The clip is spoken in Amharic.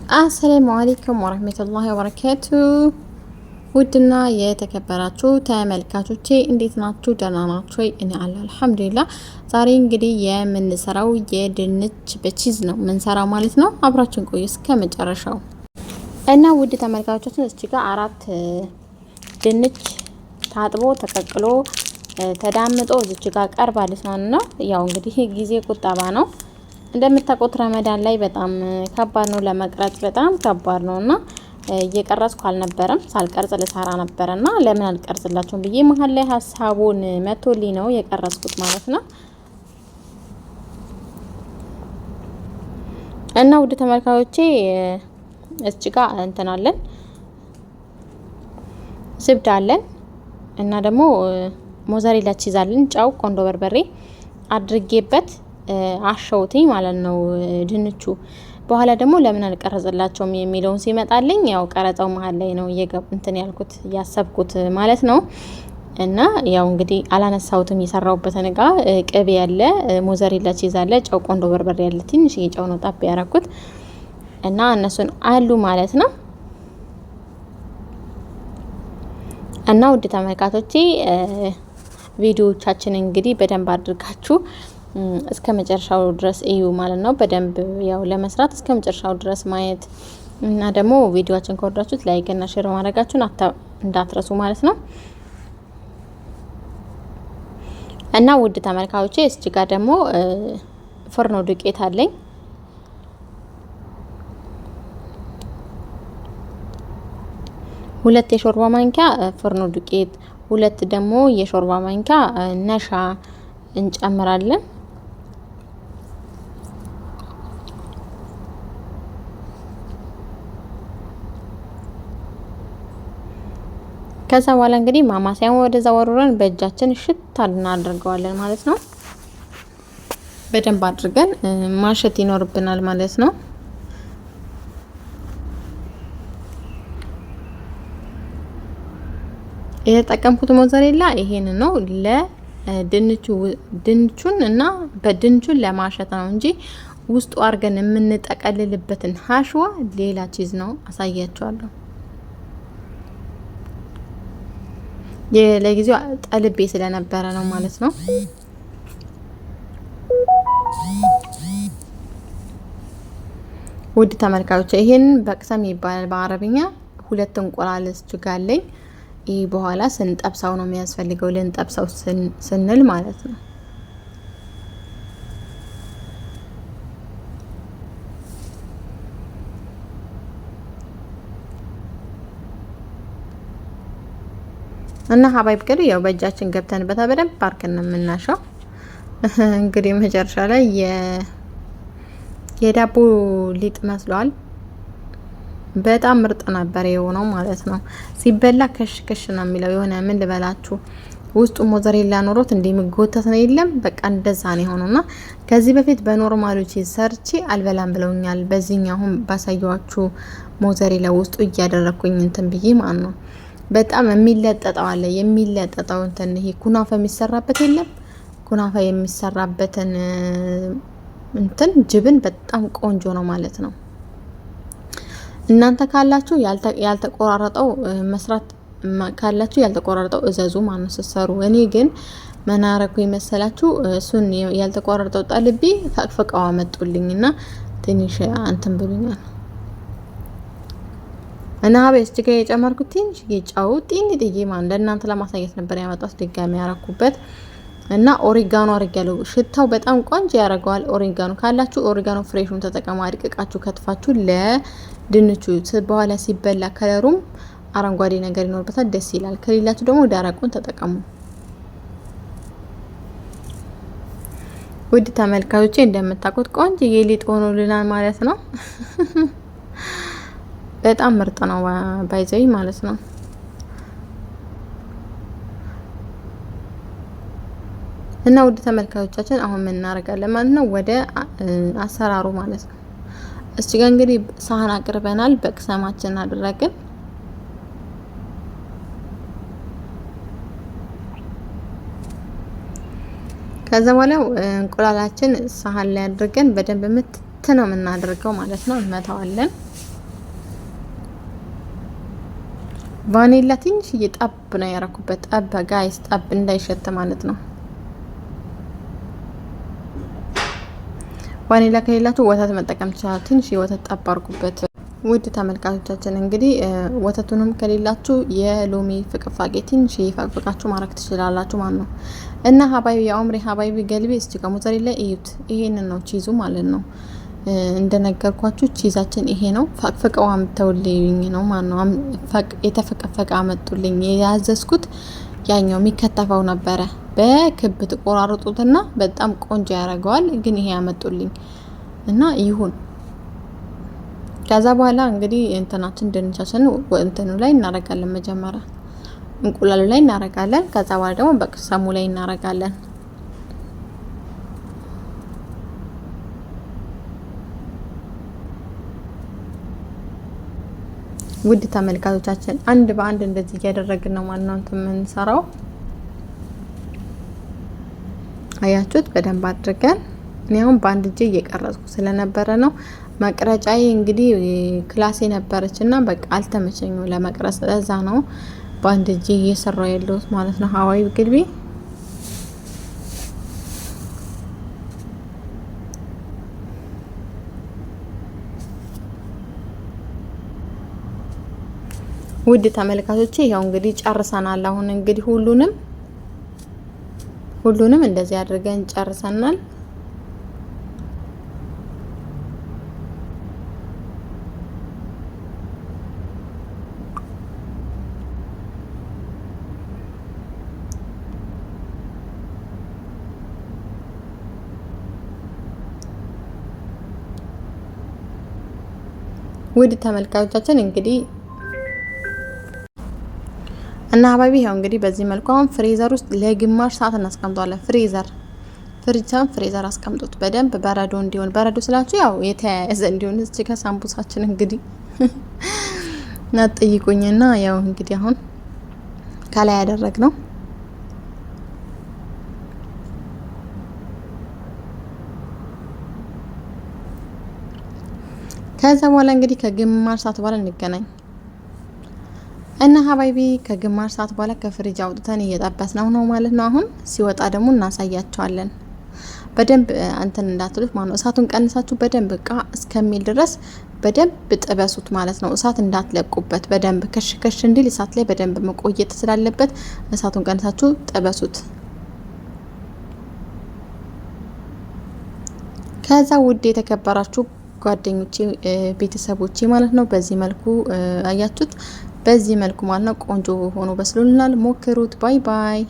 አሰላሙ አለይኩም ወራህመቱላሂ ወበረካቱ። ውድና የተከበራችሁ ተመልካቾቼ እንዴት ናችሁ? ደህና ናችሁ? እኔ አልሐምዱሊላህ። ዛሬ እንግዲህ የምንሰራው የድንች በቺዝ ነው የምንሰራው ማለት ነው። አብራችን ቆዩ እስከ መጨረሻው እና ውድ ተመልካቾቻችን እዚህ ጋር 4 ድንች ታጥቦ ተቀቅሎ ተዳምጦ እዚህ ጋር ቀርባለች ማለት ነው። ያው እንግዲህ ጊዜ ቁጠባ ነው። እንደምታውቁት ረመዳን ላይ በጣም ከባድ ነው ለመቅረጽ በጣም ከባድ ነውና እየቀረጽኩ አልነበረም። ሳልቀርጽ ልሰራ ነበርና ለምን አልቀርጽላችሁም ብዬ መሀል ላይ ሀሳቡን መቶልኝ ነው የቀረጽኩት ማለት ነው። እና ውድ ተመልካቾቼ እዚህ ጋር እንትን አለን ዝብዳ አለን እና ደግሞ ሞዛሬላ ቺዝ አለን፣ ጨው፣ ቆንዶ በርበሬ አድርጌበት አሸውትኝ ማለት ነው ድንቹ። በኋላ ደግሞ ለምን አልቀረጽላቸውም የሚለውን ሲመጣልኝ ያው ቀረጻው መሀል ላይ ነው እንትን ያልኩት ያሰብኩት ማለት ነው። እና ያው እንግዲህ አላነሳውትም የሰራውበትን እቃ ቅቤ ያለ፣ ሞዛሬላ ቺዝ አለ፣ ጨው፣ ቆንዶ በርበሬ ያለ፣ ትንሽ የጨው ነው ጣብ ያረኩት እና እነሱን አሉ ማለት ነው። እና ውድ ተመልካቾቼ ቪዲዮዎቻችን እንግዲህ በደንብ አድርጋችሁ እስከ መጨረሻው ድረስ እዩ ማለት ነው። በደንብ ያው ለመስራት እስከ መጨረሻው ድረስ ማየት እና ደግሞ ቪዲዮአችን ከወዳችሁት ላይክ እና ሼር ማድረጋችሁን እንዳትረሱ ማለት ነው። እና ውድ ተመልካቾቼ እዚህ ጋር ደግሞ ፍርኖ ዱቄት አለኝ። ሁለት የሾርባ ማንኪያ ፍርኖ ዱቄት፣ ሁለት ደግሞ የሾርባ ማንኪያ ነሻ እንጨምራለን። ከዛ በኋላ እንግዲህ ማማሲያውን ወደዛ ወሩረን በእጃችን ሽታ እናደርገዋለን ማለት ነው። በደንብ አድርገን ማሸት ይኖርብናል ማለት ነው። የተጠቀምኩት ሞዛሬላ ይሄን ነው ድንቹን እና በድንቹን ለማሸት ነው እንጂ ውስጡ አድርገን የምንጠቀልልበትን ሀሽዋ ሌላ ቺዝ ነው አሳያችኋለሁ። ለጊዜው ጠልቤ ስለነበረ ነው ማለት ነው። ውድ ተመልካቾች ይሄን በቅሰም ይባላል በአረብኛ። 2 እንቁላል እስችጋለኝ። ይህ በኋላ ስንጠብሰው ነው የሚያስፈልገው፣ ልንጠብሰው ስንል ማለት ነው። እና ሀባይብ ገሪ ያው በእጃችን ገብተንበታ በደንብ አርከን የምናሻው እንግዲህ መጨረሻ ላይ የዳቦ ሊጥ መስሏል። በጣም ምርጥ ነበር የሆነው ማለት ነው። ሲበላ ከሽ ነው የሚለው። የሆነ ምን ልበላችሁ ውስጡ ሞዛሬላ ኖሮት እንደሚጎተት ነው የለም። በቃ እንደዛ ነው የሆነውና ከዚህ በፊት በኖርማሉ ቺዝ ሰርቼ አልበላም ብለውኛል። በዚህኛው አሁን ባሳያችሁ ሞዛሬላ ውስጡ እያደረኩኝ እንትን ብዬ ማለት ነው። በጣም የሚለጠጠው አለ የሚለጠጠው እንትን ይሄ ኩናፋ የሚሰራበት የለም። ኩናፋ የሚሰራበትን እንትን ጅብን በጣም ቆንጆ ነው ማለት ነው። እናንተ ካላችሁ ያልተቆራረጠው መስራት ካላችሁ ያልተቆራረጠው እዘዙ ማለት ሲሰሩ። እኔ ግን መናረኩ ይመሰላችሁ እሱን ያልተቆራረጠው ጠልቤ ፈቅፈቃው አመጡልኝና ትንሽ አንተን ብሉኛል። እና ሀበስ ጅጋ የጨመርኩት ትንሽ የጫው ጥዬ ማለት ለእናንተ ለማሳየት ነበር ያመጣሁት። ድጋሚ ያረኩበት እና ኦሪጋኖ አርጋለሁ። ሽታው በጣም ቆንጆ ያደርገዋል። ኦሪጋኖ ካላችሁ ኦሪጋኖ ፍሬሹን ተጠቀሙ። አድቅቃችሁ ከትፋችሁ ለድንቹ በኋላ ሲበላ ከለሩም አረንጓዴ ነገር ይኖርበታል፣ ደስ ይላል። ከሌላችሁ ደግሞ ደረቁን ተጠቀሙ። ውድ ተመልካቾቼ እንደምታውቁት ቆንጆ የሊጥ ሆኖልናል ማለት ነው። በጣም ምርጥ ነው ባይዘይ ማለት ነው። እና ውድ ተመልካቾቻችን አሁን ምን እናደርጋለን ማለት ነው ወደ አሰራሩ ማለት ነው። እዚህ ጋር እንግዲህ ሳህን አቅርበናል። በቅሰማችን አደረግን። ከዛ በኋላ እንቁላላችን ሳህን ላይ አድርገን በደንብ ምትት ነው የምናደርገው ማለት ነው። እንመታዋለን። ቫኒላ ትንሽዬ ጠብ ነው ያረኩበት። ጠብ ጋይስ፣ ጠብ እንዳይሸት ማለት ነው። ቫኒላ ከሌላችሁ ወተት መጠቀም ትችላላችሁ። ትንሽ ወተት ጠብ አድርጉበት። ውድ ተመልካቾቻችን እንግዲህ ወተቱንም ከሌላችሁ የሎሚ ፍቅፋቄ ትንሽ ይፈቅፍቃችሁ ማድረግ ትችላላችሁ ማለት ነው። እና ሀባይቢ የአምሪ ሀባይቢ ገልቢ እስቲ ከሞዘሬላ እዩት። ይሄንን ነው ቺዙ ማለት ነው። እንደነገርኳችሁ ቺዛችን ይሄ ነው። ፈቅፍቀው አምጥተውልኝ ነው ማለት ነው። የተፈቀፈቀ አመጡልኝ። ያዘዝኩት ያኛው የሚከተፈው ነበረ። በክብ ተቆራርጡትና በጣም ቆንጆ ያደርገዋል። ግን ይሄ ያመጡልኝ እና ይሁን። ከዛ በኋላ እንግዲህ እንትናችን ድንቻችን እንትኑ ላይ እናረጋለን። መጀመሪያ እንቁላሉ ላይ እናረጋለን። ከዛ በኋላ ደግሞ በቅሰሙ ላይ እናረጋለን። ውድ ተመልካቾቻችን አንድ በአንድ እንደዚህ እያደረግን ነው ማለት ነው የምንሰራው። አያችሁት? በደንብ አድርገን እኔ አሁን በአንድ እጄ እየቀረጽኩ ስለነበረ ነው። መቅረጫዬ እንግዲህ ክላሴ ነበረችና በቃ አልተመቸኝም ለመቅረጽ። ለዛ ነው በአንድ እጄ እየሰራው ያለሁት ማለት ነው። ሀዋይ ግልቢ ውድ ተመልካቾቼ ያው እንግዲህ ጨርሰናል። አሁን እንግዲህ ሁሉንም እንደዚህ አድርገን ጨርሰናል። ውድ ተመልካቾቻችን እንግዲህ እና አባቢ ያው እንግዲህ በዚህ መልኩ አሁን ፍሪዘር ውስጥ ለግማሽ ሰዓት እናስቀምጠዋለን። ፍሪዘር አስቀምጡት በደንብ በረዶ እንዲሆን። በረዶ ስላችሁ ያው የተያያዘ እንዲሆን እዚህ ከሳምቡሳችን እንግዲህ ናጥይቁኝና ያው እንግዲህ አሁን ከላይ ያደረግ ነው። ከዛ በኋላ እንግዲህ ከግማሽ ሰዓት በኋላ እንገናኝ እና ሀባይቢ ከግማሽ ሰዓት በኋላ ከፍሪጅ አውጥተን እየጠበስነው ነው ማለት ነው። አሁን ሲወጣ ደግሞ እናሳያቸዋለን። በደንብ እንትን እንዳትሉት ማለት ነው። እሳቱን ቀንሳችሁ በደንብ እቃ እስከሚል ድረስ በደንብ ጥበሱት ማለት ነው። እሳት እንዳትለቁበት በደንብ ከሽ እንዲል እሳት ላይ በደንብ መቆየት ስላለበት እሳቱን ቀንሳችሁ ጥበሱት። ከዛ ውድ የተከበራችሁ ጓደኞቼ ቤተሰቦቼ ማለት ነው በዚህ መልኩ አያችሁት። በዚህ መልኩ ማለት ነው ቆንጆ ሆኖ በስሎልናል። ሞክሩት። ባይ ባይ።